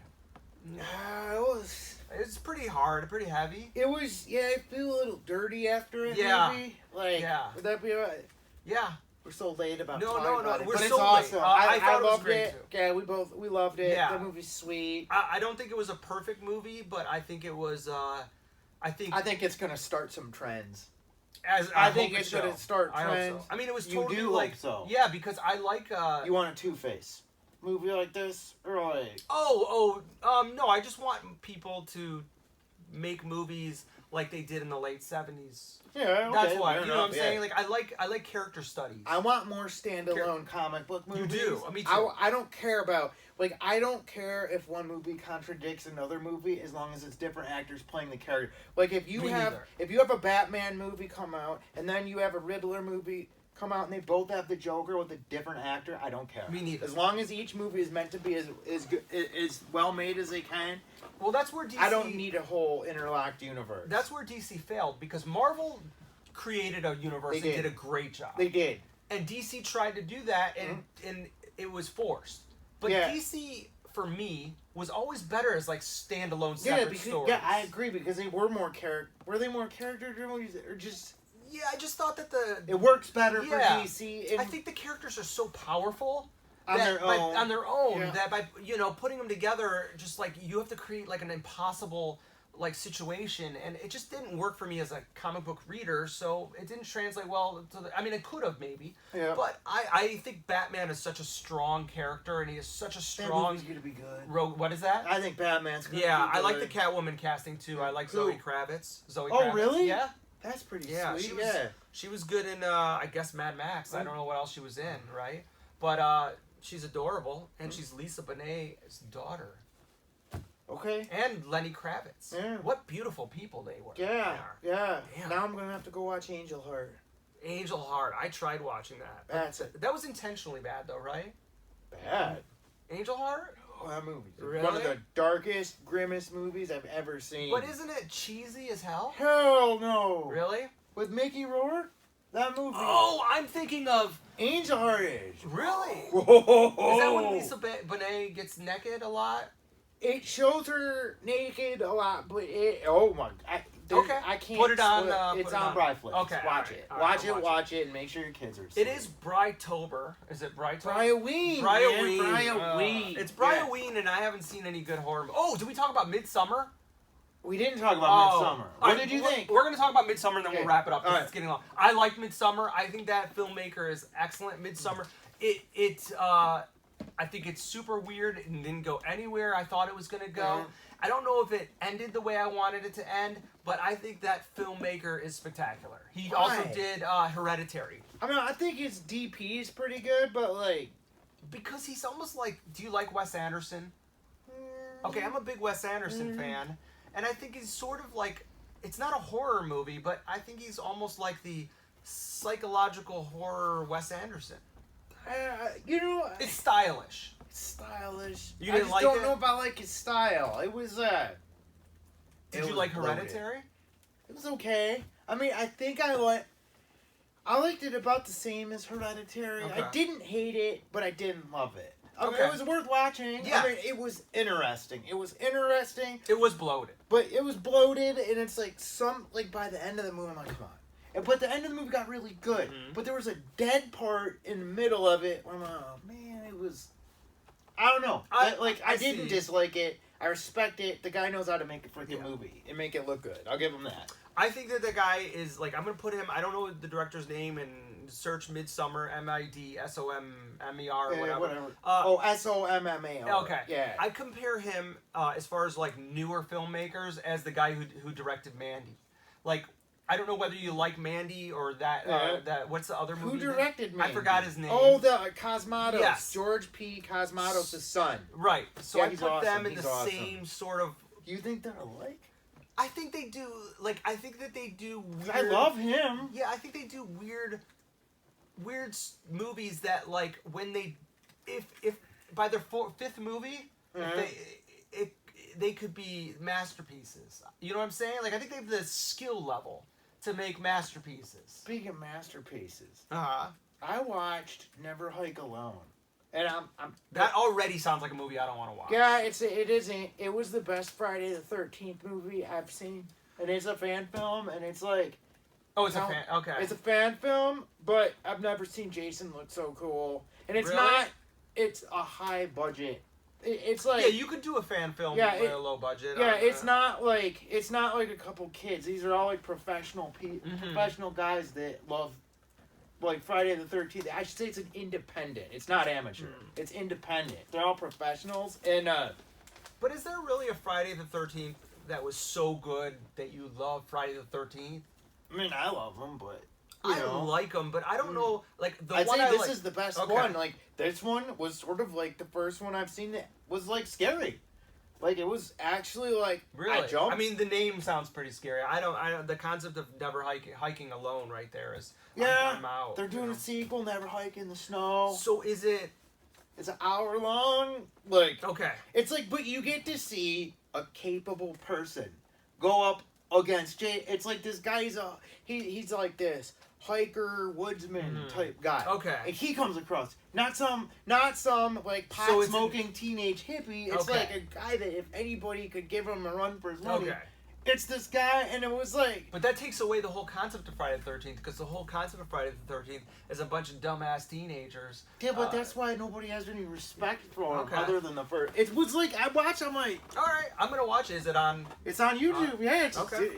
It's pretty hard, pretty heavy. It was, I feel a little dirty after it, maybe. Would that be alright? Yeah. we're so late about No, talking no, about no. it. We're But so it's late. awesome. I thought it was loved great it. too. Yeah, we loved it. Yeah. The movie's sweet. I don't think it was a perfect movie, but I think it was. I think it's gonna start some trends. I think hope it's so. gonna start I hope trends. so. I mean, it was You totally do like hope so. yeah, because I like. You want a Two-Face movie like this, or like? No, I just want people to make movies like they did in the late 70s. Yeah, okay, That's why. fair You know what I'm enough, saying? yeah. Like I like character studies. I want more standalone comic book You movies. do. Me too. I don't care about I don't care if one movie contradicts another movie as long as it's different actors playing the character. Like if you Me have neither. a Batman movie come out and then you have a Riddler movie come out and they both have the Joker with a different actor, I don't care. Me neither. As long as each movie is meant to be as good, as well made as they can. Well, that's where DC. I don't need a whole interlocked universe. That's where DC failed because Marvel created a universe and did a great job. They did. And DC tried to do that, and it was forced. But DC, for me, was always better as like standalone separate stories. Yeah, I agree because they were more were they more character driven or just? Yeah, I just thought that it works better for DC. I think the characters are so powerful on their own. that by putting them together, just like you have to create like an impossible like situation, and it just didn't work for me as a comic book reader. So it didn't translate well to I mean, it could have maybe. Yeah. But I think Batman is such a strong character, and he is such a strong. That movie's gonna be good. What is that? I think Batman's gonna be good. I like the Catwoman casting too. I like Zoe Kravitz. Zoe Kravitz. Oh, really? Yeah. That's pretty sweet. She was good in I guess Mad Max. I don't know what else she was in, right? But she's adorable, and she's Lisa Bonet's daughter. Okay. And Lenny Kravitz. Yeah. What beautiful people they were. Yeah. Yeah. Damn. Now I'm gonna have to go watch Angel Heart. Angel Heart. I tried watching that. That was intentionally bad though, right? Bad. Angel Heart? Oh, that movie. Really? One of the darkest, grimmest movies I've ever seen. But isn't it cheesy as hell? Hell no. Really? With Mickey Rourke? That movie. Oh, I'm thinking of Angel Heart is. Really? Whoa. Is that when Lisa Bonet gets naked a lot? It shows her naked a lot, but I can't. Put it on. It's on Bryflix. Okay. Watch it. Watch it, and make sure your kids are asleep. It is Brytober. Is it Brytober? Bryoween. Bryoween. It's Bryoween, and I haven't seen any good horror. Oh, did we talk about Midsummer? We didn't talk about Midsummer. What did you think? We're going to talk about Midsummer, and then we'll wrap it up because It's getting long. I like Midsummer. I think that filmmaker is excellent. Midsummer. I think it's super weird and didn't go anywhere I thought it was going to go. Mm-hmm. I don't know if it ended the way I wanted it to end, but I think that filmmaker is spectacular. He also did Hereditary. I mean, I think his DP is pretty good, but because he's almost like, do you like Wes Anderson? Okay, I'm a big Wes Anderson fan, and I think he's sort of like, it's not a horror movie, but I think he's almost like the psychological horror Wes Anderson. It's stylish. Stylish. You I didn't just like don't it? know if I like his style. It was Did you like Hereditary? It was okay. I mean, I think I liked it about the same as Hereditary. Okay. I didn't hate it, but I didn't love it. Okay. It was worth watching. Yeah. I mean, it was interesting. It was bloated. But it was bloated, and it's by the end of the movie, I'm like, come on. But the end of the movie got really good. Mm-hmm. But there was a dead part in the middle of it where I'm like, oh, man, it was... I don't know. I didn't dislike it. I respect it. The guy knows how to make a freaking movie and make it look good. I'll give him that. I think that the guy is, I'm going to put him... I don't know the director's name, and search Midsummer, Midsommer, whatever. Somma. Okay. Yeah. I compare him, as far as, newer filmmakers, as the guy who directed Mandy. I don't know whether you like Mandy or that what's the other movie? Who directed Mandy? I forgot his name. Oh, the Cosmatos. Yes. George P. Cosmatos' son. Right. So I put awesome. them in the same sort of... You think they're alike? I think they do, I think that they do weird... I love him. Yeah, I think they do weird movies that, when they... If by their fifth movie, they could be masterpieces. You know what I'm saying? I think they have the skill level to make masterpieces. Speaking of masterpieces, I watched Never Hike Alone, and I'm that already sounds like a movie I don't want to watch. Yeah, it was the best Friday the 13th movie I've seen, and it's a fan film, and it's Oh, it's a fan. Okay. It's a fan film, but I've never seen Jason look so cool. And it's Really? not. It's a high budget. It's like yeah, you could do a fan film with a low budget. Yeah, it's not like a couple kids. These are all like professional professional guys that love like Friday the 13th. I should say it's an independent. It's not amateur. It's independent. They're all professionals. And but is there really a Friday the 13th that was so good that you love Friday the 13th? I mean, I love them, but I like them, but I don't know. Like I'd say this is the best one. Like this one was sort of like the first one I've seen that was like scary. Like it was actually like really. I jumped. I mean, the name sounds pretty scary. I don't. The concept of never hiking alone right there is. I'm out. They're doing a sequel, Never Hike in the Snow. So is it? It's an hour long. Like okay. It's like, but you get to see a capable person go up against Jay. It's like this guy's he's like this hiker woodsman type guy. Okay. And he comes across not some like pot smoking teenage hippie. It's like a guy that if anybody could give him a run for his money. Okay. It's this guy, and it was like... But that takes away the whole concept of Friday the 13th, because the whole concept of Friday the 13th is a bunch of dumbass teenagers. Yeah, but that's why nobody has any respect for him, other than the first... It was like, I'm like... Alright, I'm going to watch it. Is it on... It's on YouTube,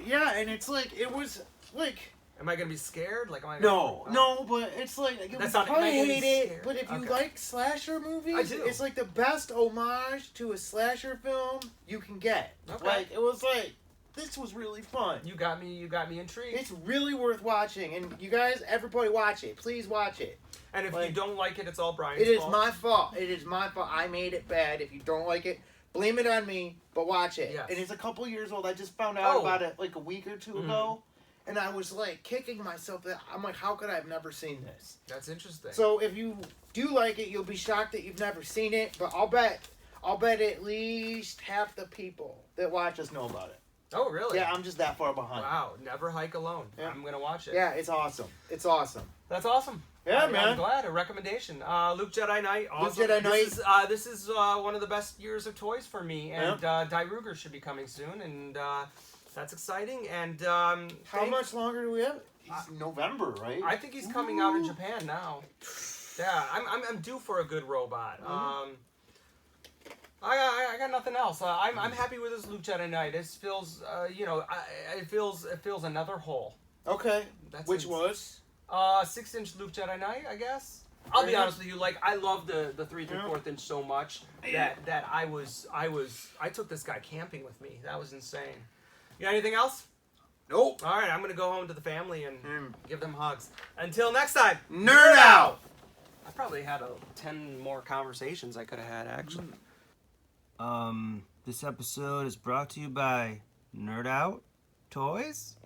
yeah. And it's like, it was like... Am I going to be scared? Like, am I No, but it's like... You probably hate it, but if you like slasher movies, I do. It's like the best homage to a slasher film you can get. Okay. Like, it was like... This was really fun. You got me intrigued. It's really worth watching, and you guys, everybody watch it. Please watch it. And if you don't like it, it's all Brian's fault. It is my fault. It is my fault. I made it bad. If you don't like it, blame it on me, but watch it. Yes. And it's a couple years old. I just found out about it like a week or two ago, and I was like kicking myself. I'm like, how could I have never seen this? That's interesting. So if you do like it, you'll be shocked that you've never seen it, but I'll bet at least half the people that watch us know about it. Oh, really? Yeah, I'm just that far behind. Wow, Never Hike Alone. Yeah. I'm going to watch it. Yeah, it's awesome. It's awesome. That's awesome. Yeah, man. I'm glad. A recommendation. Luke Jedi Knight. Awesome. Luke Jedi Knight. This is one of the best years of toys for me. And Die Ruger should be coming soon. And that's exciting. And how much longer do we have? He's November, right? I think he's coming out in Japan now. Yeah, I'm due for a good robot. I got nothing else. I'm happy with this Luke Jedi Knight. This feels, it feels another hole. Okay. Which was? 6-inch Luke Jedi Knight, I guess. I'll be honest with you. Like, I love the 3 3/4 inch so much that I took this guy camping with me. That was insane. You got anything else? Nope. All right, I'm gonna go home to the family and give them hugs. Until next time, nerd out. I probably had 10 more conversations I could have had actually. This episode is brought to you by Nerd Out Toys.